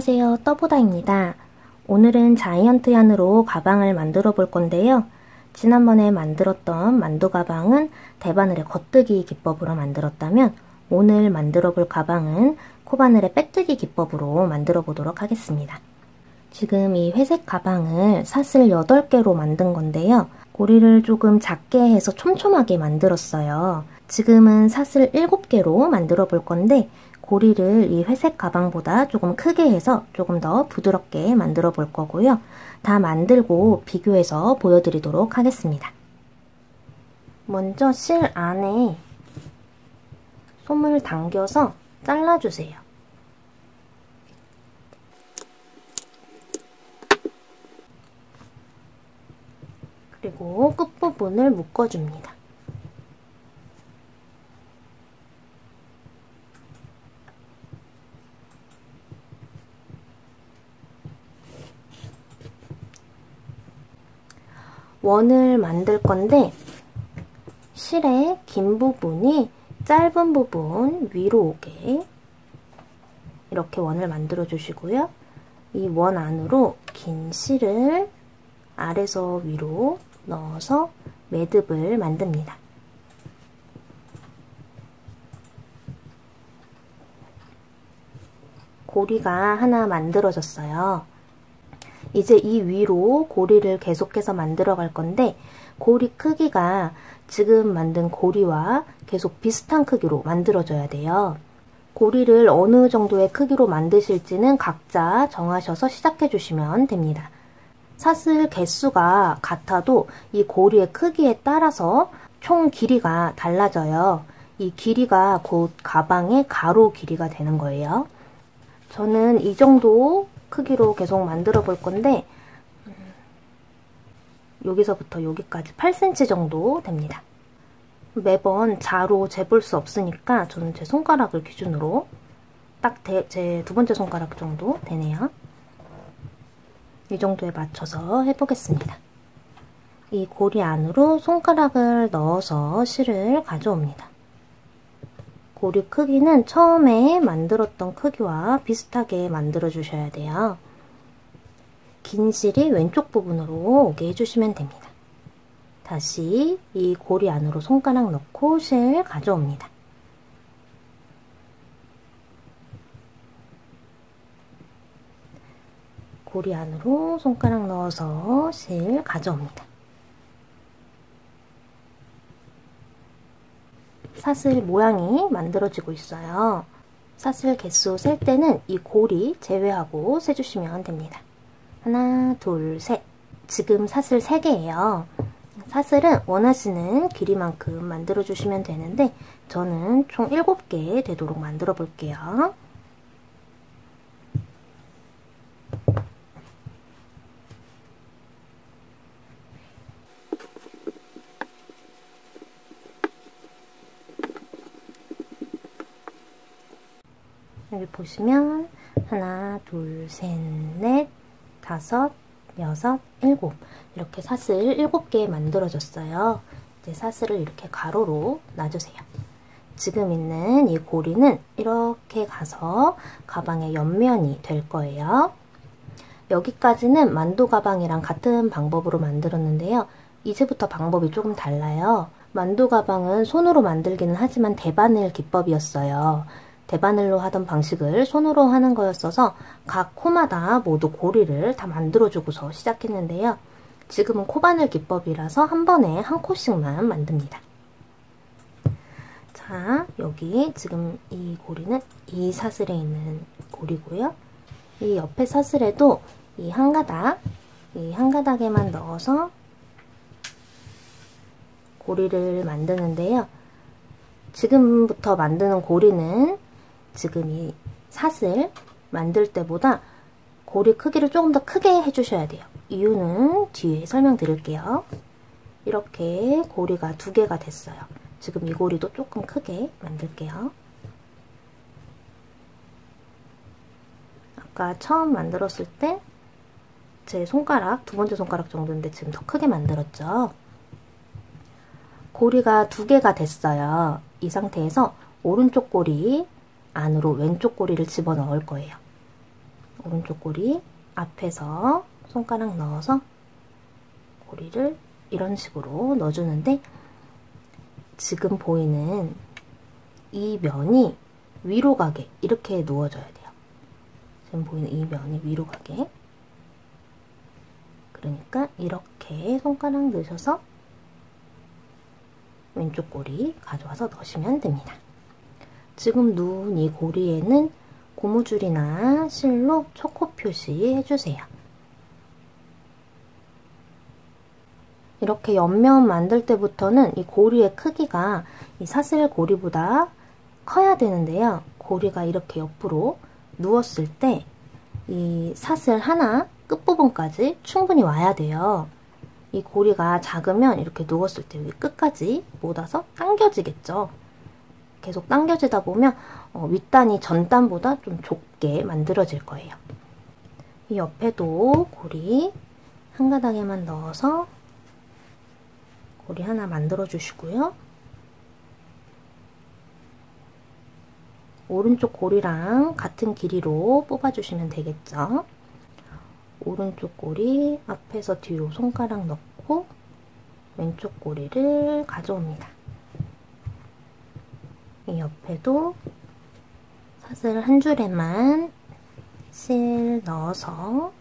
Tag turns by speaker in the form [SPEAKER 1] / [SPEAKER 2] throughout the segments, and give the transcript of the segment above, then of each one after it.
[SPEAKER 1] 안녕하세요, 떠보다입니다. 오늘은 자이언트 얀으로 가방을 만들어 볼 건데요. 지난번에 만들었던 만두 가방은 대바늘의 겉뜨기 기법으로 만들었다면 오늘 만들어 볼 가방은 코바늘의 빼뜨기 기법으로 만들어 보도록 하겠습니다. 지금 이 회색 가방을 사슬 8개로 만든 건데요. 고리를 조금 작게 해서 촘촘하게 만들었어요. 지금은 사슬 7개로 만들어 볼 건데 고리를 이 회색 가방보다 조금 크게 해서 조금 더 부드럽게 만들어 볼 거고요. 다 만들고 비교해서 보여드리도록 하겠습니다. 먼저 실 안에 솜을 당겨서 잘라주세요. 그리고 끝부분을 묶어줍니다. 원을 만들 건데 실의 긴 부분이 짧은 부분 위로 오게 이렇게 원을 만들어 주시고요. 이 원 안으로 긴 실을 아래서 위로 넣어서 매듭을 만듭니다. 고리가 하나 만들어졌어요. 이제 이 위로 고리를 계속해서 만들어 갈 건데 고리 크기가 지금 만든 고리와 계속 비슷한 크기로 만들어줘야 돼요. 고리를 어느 정도의 크기로 만드실지는 각자 정하셔서 시작해 주시면 됩니다. 사슬 개수가 같아도 이 고리의 크기에 따라서 총 길이가 달라져요. 이 길이가 곧 가방의 가로 길이가 되는 거예요. 저는 이 정도 크기로 계속 만들어 볼 건데 여기서부터 여기까지 8cm 정도 됩니다. 매번 자로 재볼 수 없으니까 저는 제 손가락을 기준으로 딱 제 두 번째 손가락 정도 되네요. 이 정도에 맞춰서 해보겠습니다. 이 고리 안으로 손가락을 넣어서 실을 가져옵니다. 고리 크기는 처음에 만들었던 크기와 비슷하게 만들어 주셔야 돼요. 긴 실이 왼쪽 부분으로 오게 해주시면 됩니다. 다시 이 고리 안으로 손가락 넣고 실 가져옵니다. 고리 안으로 손가락 넣어서 실 가져옵니다. 사슬 모양이 만들어지고 있어요. 사슬 개수 셀 때는 이 고리 제외하고 세주시면 됩니다. 하나, 둘, 셋. 지금 사슬 3개예요. 사슬은 원하시는 길이만큼 만들어 주시면 되는데 저는 총 7개 되도록 만들어 볼게요. 여기 보시면 하나, 둘, 셋, 넷, 다섯, 여섯, 일곱 이렇게 사슬 7개 만들어졌어요. 이제 사슬을 이렇게 가로로 놔주세요. 지금 있는 이 고리는 이렇게 가서 가방의 옆면이 될 거예요. 여기까지는 만두 가방이랑 같은 방법으로 만들었는데요. 이제부터 방법이 조금 달라요. 만두 가방은 손으로 만들기는 하지만 대바늘 기법이었어요. 대바늘로 하던 방식을 손으로 하는 거였어서 각 코마다 모두 고리를 다 만들어주고서 시작했는데요. 지금은 코바늘 기법이라서 한 번에 한 코씩만 만듭니다. 자, 여기 지금 이 고리는 이 사슬에 있는 고리고요. 이 옆에 사슬에도 이 한 가닥에만 넣어서 고리를 만드는데요. 지금부터 만드는 고리는 지금 이 사슬 만들 때보다 고리 크기를 조금 더 크게 해주셔야 돼요. 이유는 뒤에 설명드릴게요. 이렇게 고리가 2개가 됐어요. 지금 이 고리도 조금 크게 만들게요. 아까 처음 만들었을 때 제 손가락, 두 번째 손가락 정도인데 지금 더 크게 만들었죠. 고리가 2개가 됐어요. 이 상태에서 오른쪽 고리 안으로 왼쪽 고리를 집어넣을 거예요. 오른쪽 고리 앞에서 손가락 넣어서 고리를 이런 식으로 넣어주는데, 지금 보이는 이 면이 위로 가게 이렇게 누워줘야 돼요. 지금 보이는 이 면이 위로 가게. 그러니까 이렇게 손가락 넣으셔서 왼쪽 고리 가져와서 넣으시면 됩니다. 지금 누운 이 고리에는 고무줄이나 실로 초코 표시 해주세요. 이렇게 옆면 만들 때부터는 이 고리의 크기가 이 사슬 고리보다 커야 되는데요. 고리가 이렇게 옆으로 누웠을 때 이 사슬 하나 끝부분까지 충분히 와야 돼요. 이 고리가 작으면 이렇게 누웠을 때 끝까지 못 와서 당겨지겠죠. 계속 당겨지다 보면 윗단이 전단보다 좀 좁게 만들어질 거예요. 이 옆에도 고리 한 가닥에만 넣어서 고리 하나 만들어 주시고요. 오른쪽 고리랑 같은 길이로 뽑아 주시면 되겠죠. 오른쪽 고리 앞에서 뒤로 손가락 넣고 왼쪽 고리를 가져옵니다. 이 옆에도 사슬 한 줄에만 실 넣어서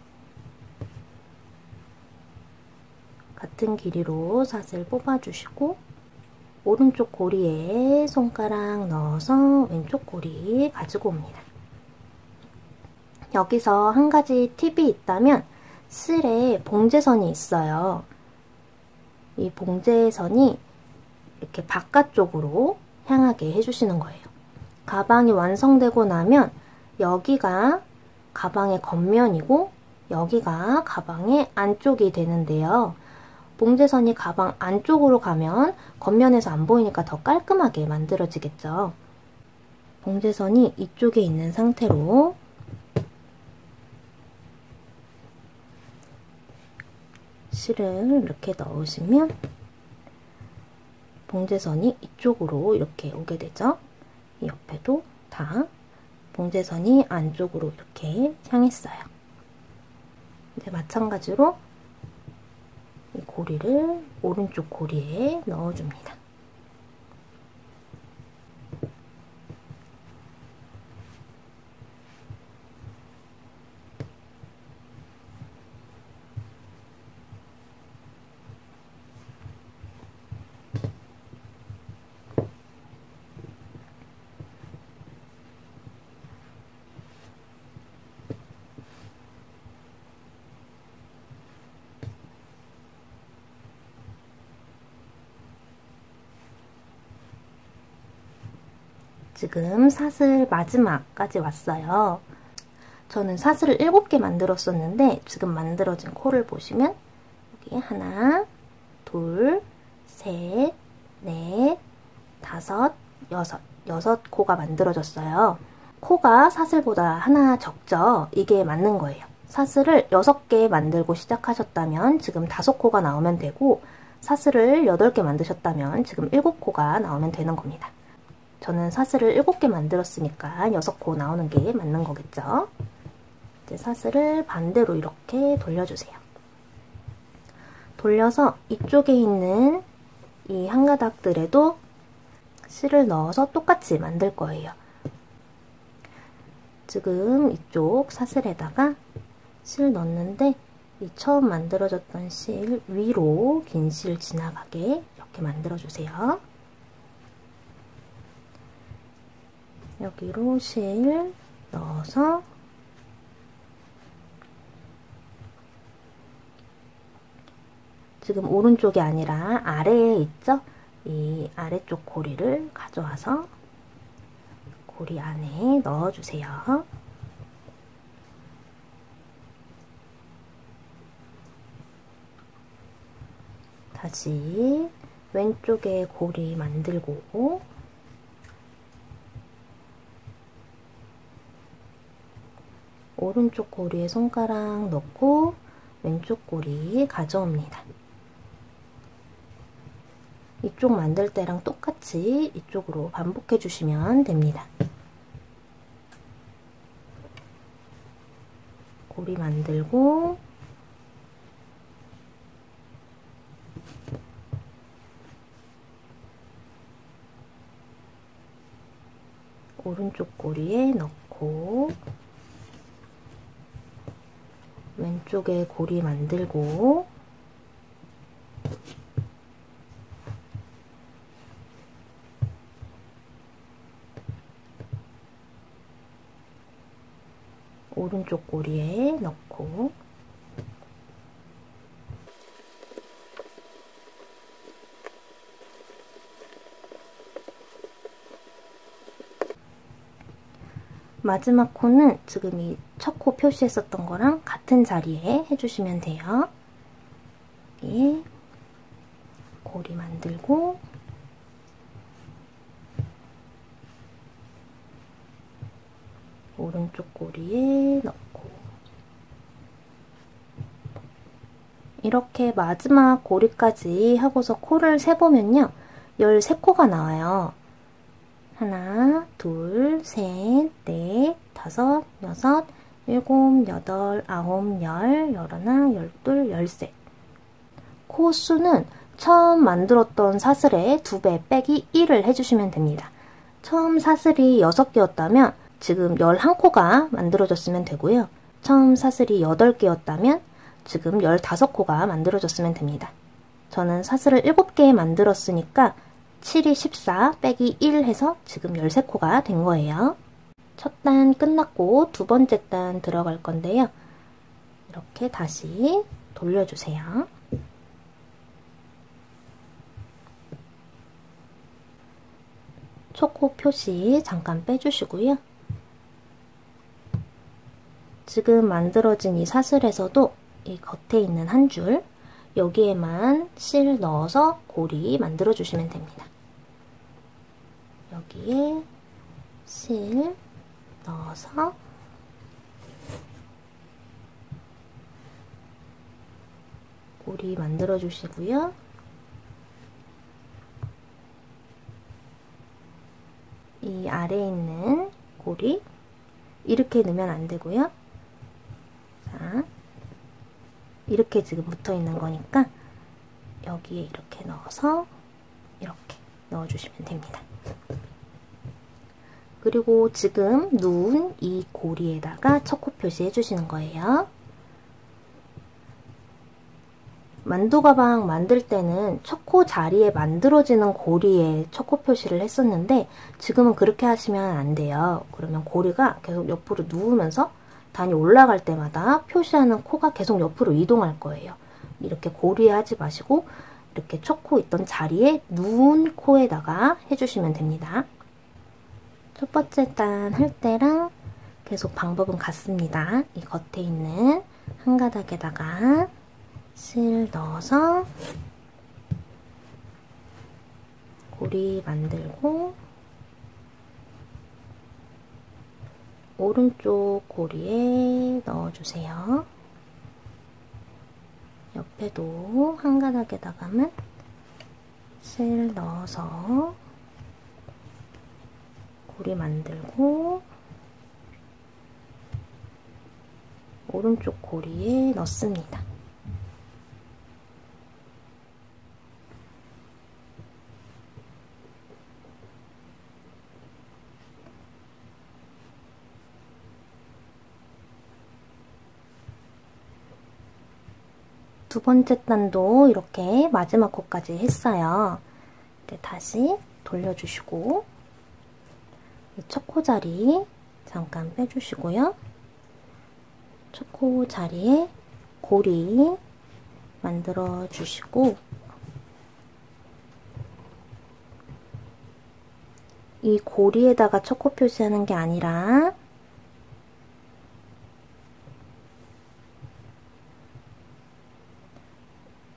[SPEAKER 1] 같은 길이로 사슬 뽑아주시고, 오른쪽 고리에 손가락 넣어서 왼쪽 고리 가지고 옵니다. 여기서 한 가지 팁이 있다면, 실에 봉제선이 있어요. 이 봉제선이 이렇게 바깥쪽으로 향하게 해주시는 거예요. 가방이 완성되고 나면 여기가 가방의 겉면이고 여기가 가방의 안쪽이 되는데요. 봉제선이 가방 안쪽으로 가면 겉면에서 안 보이니까 더 깔끔하게 만들어지겠죠. 봉제선이 이쪽에 있는 상태로 실을 이렇게 넣으시면 봉제선이 이쪽으로 이렇게 오게 되죠. 이 옆에도 다 봉제선이 안쪽으로 이렇게 향했어요. 이제 마찬가지로 이 고리를 오른쪽 고리에 넣어줍니다. 지금 사슬 마지막까지 왔어요. 저는 사슬을 7개 만들었었는데 지금 만들어진 코를 보시면 여기 하나, 둘, 셋, 넷, 다섯, 여섯 코가 만들어졌어요. 코가 사슬보다 하나 적죠? 이게 맞는 거예요. 사슬을 6개 만들고 시작하셨다면 지금 5코가 나오면 되고, 사슬을 8개 만드셨다면 지금 7코가 나오면 되는 겁니다. 저는 사슬을 7개 만들었으니까 6코 나오는 게 맞는 거겠죠. 이제 사슬을 반대로 이렇게 돌려주세요. 돌려서 이쪽에 있는 이 한 가닥들에도 실을 넣어서 똑같이 만들 거예요. 지금 이쪽 사슬에다가 실 넣었는데 이 처음 만들어졌던 실 위로 긴 실 지나가게 이렇게 만들어주세요. 여기로 실 넣어서 지금 오른쪽이 아니라 아래에 있죠? 이 아래쪽 고리를 가져와서 고리 안에 넣어주세요. 다시 왼쪽에 고리 만들고 오른쪽 고리에 손가락 넣고 왼쪽 고리 가져옵니다. 이쪽 만들 때랑 똑같이 이쪽으로 반복해 주시면 됩니다. 고리 만들고 오른쪽 고리에 넣고 왼쪽에 고리 만들고 오른쪽 고리에 넣고 마지막 코는 지금 이 첫 코 표시했었던 거랑 같은 자리에 해주시면 돼요. 여기에 고리 만들고 오른쪽 고리에 넣고 이렇게 마지막 고리까지 하고서 코를 세보면요. 13코가 나와요. 하나, 둘, 셋, 넷, 다섯, 여섯, 일곱, 여덟, 아홉, 열, 열하나, 열둘, 열셋. 코 수는 처음 만들었던 사슬의 2배 빼기 1을 해주시면 됩니다. 처음 사슬이 6개였다면 지금 11코가 만들어졌으면 되고요. 처음 사슬이 8개였다면 지금 15코가 만들어졌으면 됩니다. 저는 사슬을 7개 만들었으니까 7이 14 빼기 1 해서 지금 13코가 된 거예요. 첫 단 끝났고 두 번째 단 들어갈 건데요. 이렇게 다시 돌려주세요. 초코 표시 잠깐 빼주시고요. 지금 만들어진 이 사슬에서도 이 겉에 있는 한 줄, 여기에만 실 넣어서 고리 만들어 주시면 됩니다. 여기에 실 넣어서 고리 만들어 주시고요. 이 아래에 있는 고리 이렇게 넣으면 안 되고요. 자, 이렇게 지금 붙어 있는 거니까 여기에 이렇게 넣어서 이렇게 넣어주시면 됩니다. 그리고 지금 누운 이 고리에다가 첫 코 표시 해주시는 거예요. 만두 가방 만들 때는 첫 코 자리에 만들어지는 고리에 첫 코 표시를 했었는데 지금은 그렇게 하시면 안 돼요. 그러면 고리가 계속 옆으로 누우면서 단이 올라갈 때마다 표시하는 코가 계속 옆으로 이동할 거예요. 이렇게 고리에 하지 마시고 이렇게 첫 코 있던 자리에 누운 코에다가 해주시면 됩니다. 첫 번째 단 할 때랑 계속 방법은 같습니다. 이 겉에 있는 한 가닥에다가 실 넣어서 고리 만들고 오른쪽 고리에 넣어주세요. 옆에도 한 가닥에다가만 실 넣어서 고리 만들고 오른쪽 고리에 넣습니다. 두 번째 단도 이렇게 마지막 코까지 했어요. 이제 다시 돌려주시고 첫 코 자리 잠깐 빼주시고요. 첫 코 자리에 고리 만들어 주시고 이 고리에다가 첫 코 표시하는 게 아니라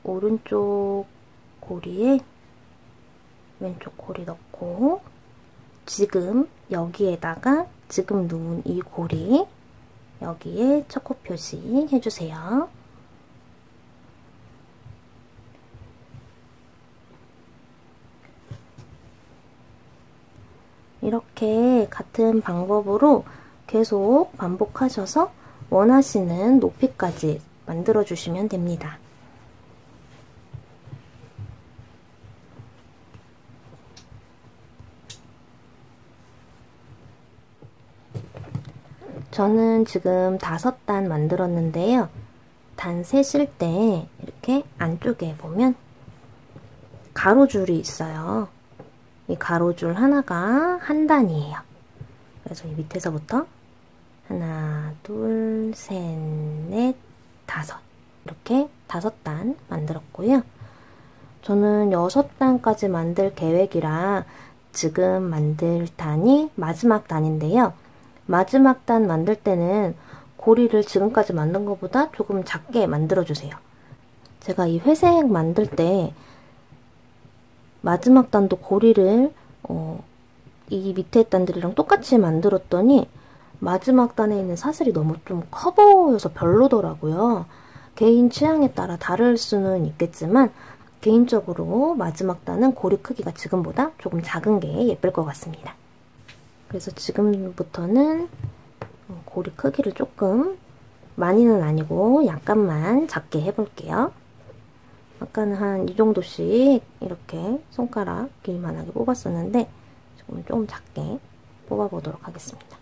[SPEAKER 1] 오른쪽 고리에 왼쪽 고리 넣고 지금 여기에다가 지금 누운 이 고리 여기에 첫 코 표시 해주세요. 이렇게 같은 방법으로 계속 반복하셔서 원하시는 높이까지 만들어 주시면 됩니다. 저는 지금 5단 만들었는데요. 단 세실 때 이렇게 안쪽에 보면 가로줄이 있어요. 이 가로줄 하나가 한 단이에요. 그래서 이 밑에서부터 하나, 둘, 셋, 넷, 5 이렇게 5단 만들었고요. 저는 6단까지 만들 계획이라 지금 만들 단이 마지막 단인데요. 마지막 단 만들 때는 고리를 지금까지 만든 것보다 조금 작게 만들어주세요. 제가 이 회색 만들 때 마지막 단도 고리를 이 밑에 단들이랑 똑같이 만들었더니 마지막 단에 있는 사슬이 너무 좀 커 보여서 별로더라고요. 개인 취향에 따라 다를 수는 있겠지만 개인적으로 마지막 단은 고리 크기가 지금보다 조금 작은 게 예쁠 것 같습니다. 그래서 지금부터는 고리 크기를 조금 많이는 아니고 약간만 작게 해볼게요. 아까는 한 이 정도씩 이렇게 손가락 길만하게 뽑았었는데 지금은 조금 작게 뽑아보도록 하겠습니다.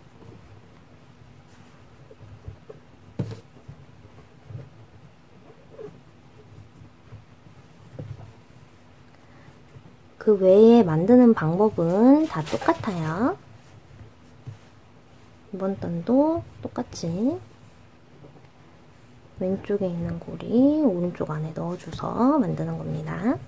[SPEAKER 1] 그 외에 만드는 방법은 다 똑같아요. 이번 단도 똑같이 왼쪽에 있는 고리 오른쪽 안에 넣어줘서 만드는 겁니다.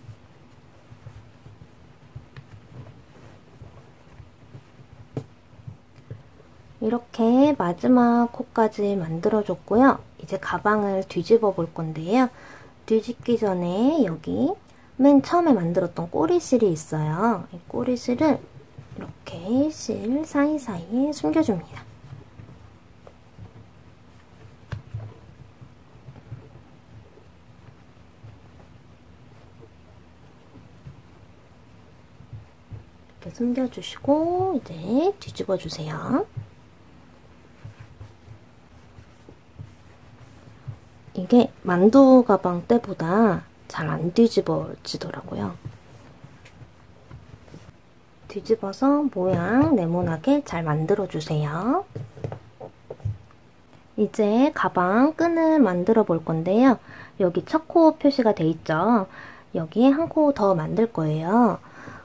[SPEAKER 1] 이렇게 마지막 코까지 만들어줬고요. 이제 가방을 뒤집어 볼 건데요. 뒤집기 전에 여기 맨 처음에 만들었던 꼬리실이 있어요. 이 꼬리실을 이렇게 실 사이사이에 숨겨줍니다. 이렇게 숨겨주시고 이제 뒤집어 주세요. 이게 만두 가방 때보다 잘 안 뒤집어지더라고요. 뒤집어서 모양 네모나게 잘 만들어주세요. 이제 가방 끈을 만들어 볼 건데요. 여기 첫 코 표시가 돼 있죠? 여기에 한 코 더 만들 거예요.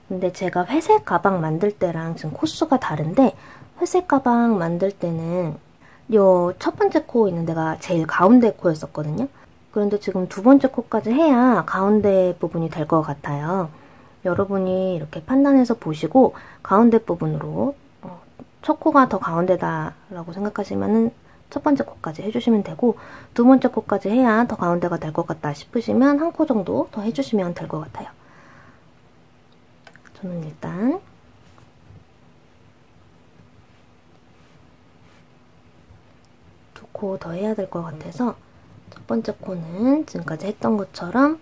[SPEAKER 1] 근데 제가 회색 가방 만들 때랑 지금 코수가 다른데 회색 가방 만들 때는 요 첫 번째 코 있는 데가 제일 가운데 코였었거든요. 그런데 지금 두 번째 코까지 해야 가운데 부분이 될 것 같아요. 여러분이 이렇게 판단해서 보시고 가운데 부분으로 첫 코가 더 가운데다 라고 생각하시면은 첫 번째 코까지 해주시면 되고 두 번째 코까지 해야 더 가운데가 될 것 같다 싶으시면 한 코 정도 더 해주시면 될 것 같아요. 저는 일단 두 코 더 해야 될 것 같아서 첫 번째 코는 지금까지 했던 것처럼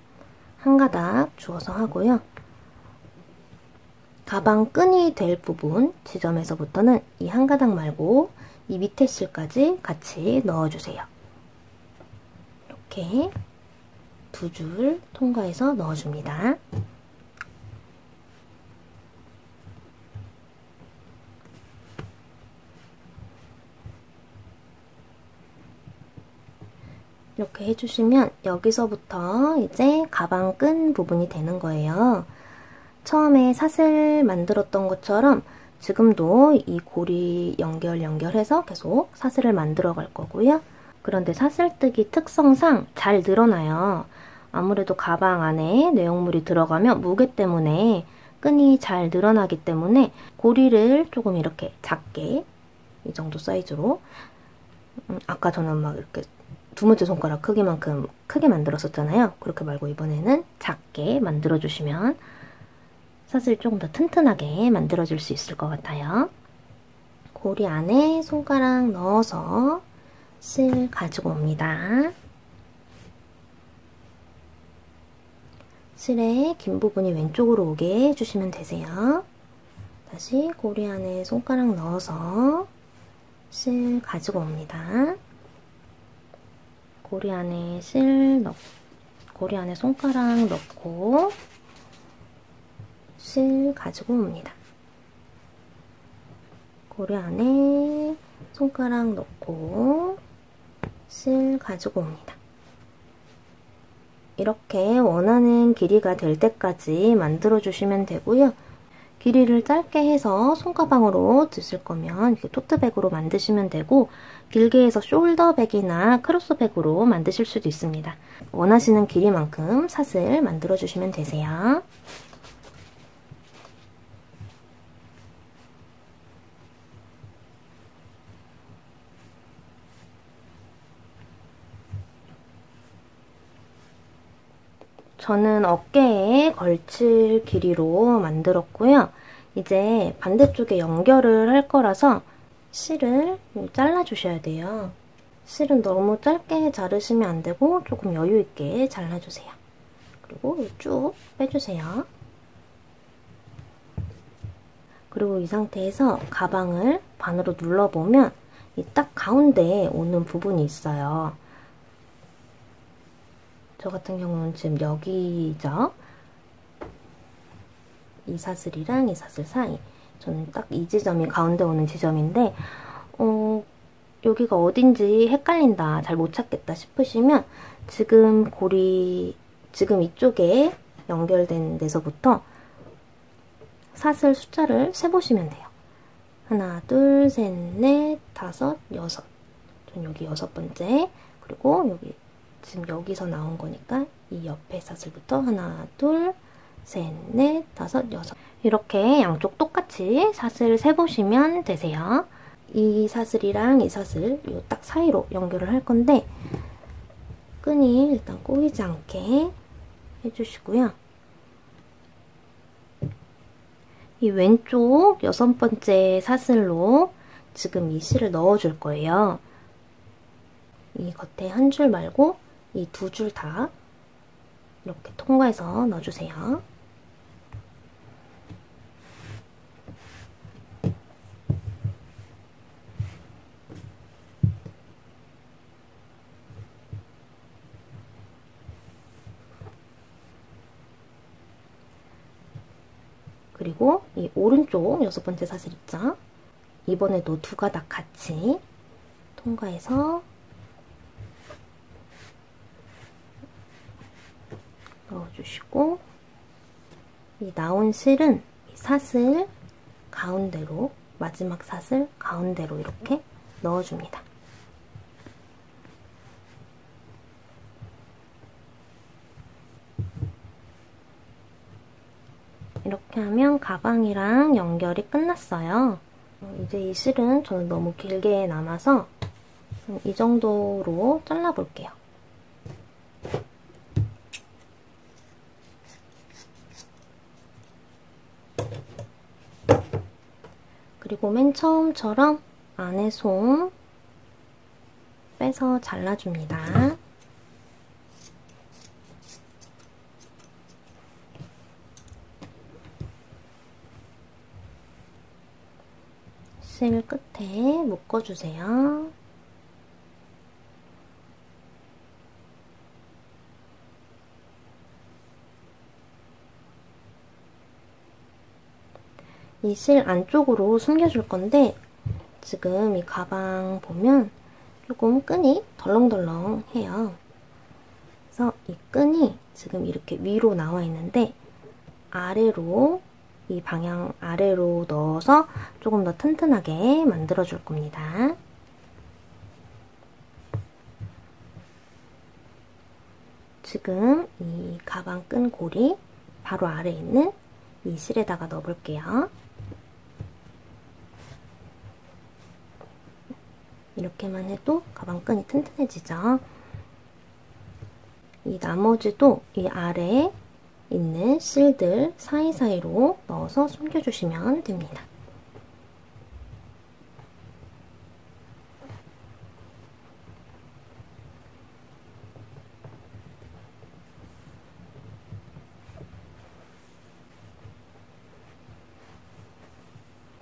[SPEAKER 1] 한 가닥 주워서 하고요. 가방 끈이 될 부분 지점에서부터는 이 한 가닥 말고 이 밑에 실까지 같이 넣어주세요. 이렇게 두 줄 통과해서 넣어줍니다. 이렇게 해주시면 여기서부터 이제 가방 끈 부분이 되는 거예요. 처음에 사슬 만들었던 것처럼 지금도 이 고리 연결해서 계속 사슬을 만들어 갈 거고요. 그런데 사슬뜨기 특성상 잘 늘어나요. 아무래도 가방 안에 내용물이 들어가면 무게 때문에 끈이 잘 늘어나기 때문에 고리를 조금 이렇게 작게 이 정도 사이즈로 아까 저는 막 이렇게 두 번째 손가락 크기만큼 크게 만들었었잖아요. 그렇게 말고 이번에는 작게 만들어주시면 사슬이 조금 더 튼튼하게 만들어질 수 있을 것 같아요. 고리 안에 손가락 넣어서 실 가지고 옵니다. 실의 긴 부분이 왼쪽으로 오게 해주시면 되세요. 다시 고리 안에 손가락 넣어서 실 가지고 옵니다. 고리 안에 고리 안에 손가락 넣고 실 가지고 옵니다. 고리 안에 손가락 넣고 실 가지고 옵니다. 이렇게 원하는 길이가 될 때까지 만들어 주시면 되고요. 길이를 짧게 해서 손가방으로 드실 거면 이렇게 토트백으로 만드시면 되고, 길게 해서 숄더백이나 크로스백으로 만드실 수도 있습니다. 원하시는 길이만큼 사슬 만들어 주시면 되세요. 저는 어깨에 걸칠 길이로 만들었고요. 이제 반대쪽에 연결을 할 거라서 실을 잘라주셔야 돼요. 실은 너무 짧게 자르시면 안 되고 조금 여유 있게 잘라주세요. 그리고 쭉 빼주세요. 그리고 이 상태에서 가방을 반으로 눌러보면 이 딱 가운데에 오는 부분이 있어요. 저 같은 경우는 지금 여기죠. 이 사슬이랑 이 사슬 사이. 저는 딱 이 지점이 가운데 오는 지점인데 여기가 어딘지 헷갈린다, 잘 못 찾겠다 싶으시면 지금 이쪽에 연결된 데서부터 사슬 숫자를 세보시면 돼요. 하나, 둘, 셋, 넷, 다섯, 여섯. 전 여기 6번째. 그리고 여기 지금 여기서 나온 거니까 이 옆에 사슬부터 하나, 둘, 셋, 넷, 다섯, 여섯. 이렇게 양쪽 똑같이 사슬 세보시면 되세요. 이 사슬이랑 이 사슬 요 딱 사이로 연결을 할 건데 끈이 일단 꼬이지 않게 해주시고요. 이 왼쪽 6번째 사슬로 지금 이 실을 넣어줄 거예요. 이 겉에 한 줄 말고 이 2줄 다 이렇게 통과해서 넣어주세요. 그리고 이 오른쪽 6번째 사슬 있죠? 이번에도 2가닥 같이 통과해서 넣어주시고, 이 나온 실은 이 사슬 가운데로, 마지막 사슬 가운데로 이렇게 넣어줍니다. 이렇게 하면 가방이랑 연결이 끝났어요. 이제 이 실은 저는 너무 길게 남아서 이 정도로 잘라볼게요. 그리고 맨 처음처럼 안에 솜 빼서 잘라줍니다. 실 끝에 묶어주세요. 이 실 안쪽으로 숨겨줄 건데 지금 이 가방 보면 조금 끈이 덜렁덜렁해요. 그래서 이 끈이 지금 이렇게 위로 나와 있는데 아래로, 이 방향 아래로 넣어서 조금 더 튼튼하게 만들어줄 겁니다. 지금 이 가방 끈 고리 바로 아래에 있는 이 실에다가 넣어볼게요. 이렇게만 해도 가방 끈이 튼튼해지죠. 이 나머지도 이 아래에 있는 실들 사이사이로 넣어서 숨겨주시면 됩니다.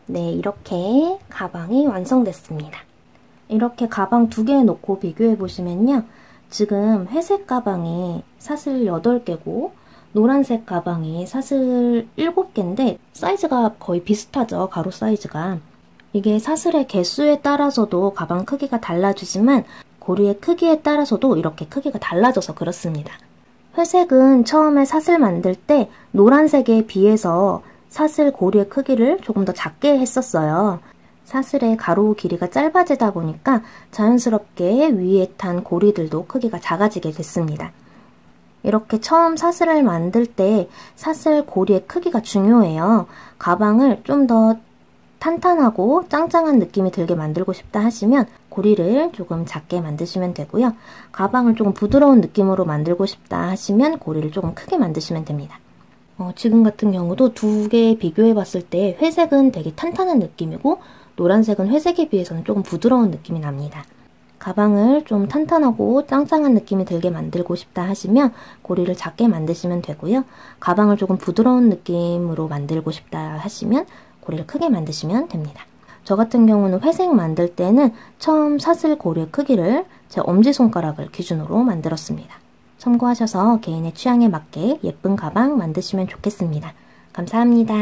[SPEAKER 1] 네, 이렇게 가방이 완성됐습니다. 이렇게 가방 2개 놓고 비교해 보시면요. 지금 회색 가방이 사슬 8개고 노란색 가방이 사슬 7개인데 사이즈가 거의 비슷하죠. 가로 사이즈가. 이게 사슬의 개수에 따라서도 가방 크기가 달라지지만 고리의 크기에 따라서도 이렇게 크기가 달라져서 그렇습니다. 회색은 처음에 사슬 만들 때 노란색에 비해서 사슬 고리의 크기를 조금 더 작게 했었어요. 사슬의 가로 길이가 짧아지다 보니까 자연스럽게 위에 탄 고리들도 크기가 작아지게 됐습니다. 이렇게 처음 사슬을 만들 때 사슬 고리의 크기가 중요해요. 가방을 좀 더 탄탄하고 짱짱한 느낌이 들게 만들고 싶다 하시면 고리를 조금 작게 만드시면 되고요. 가방을 조금 부드러운 느낌으로 만들고 싶다 하시면 고리를 조금 크게 만드시면 됩니다. 지금 같은 경우도 두 개 비교해 봤을 때 회색은 되게 탄탄한 느낌이고 노란색은 회색에 비해서는 조금 부드러운 느낌이 납니다. 가방을 좀 탄탄하고 짱짱한 느낌이 들게 만들고 싶다 하시면 고리를 작게 만드시면 되고요. 가방을 조금 부드러운 느낌으로 만들고 싶다 하시면 고리를 크게 만드시면 됩니다. 저 같은 경우는 회색 만들 때는 처음 사슬 고리의 크기를 제 엄지손가락을 기준으로 만들었습니다. 참고하셔서 개인의 취향에 맞게 예쁜 가방 만드시면 좋겠습니다. 감사합니다.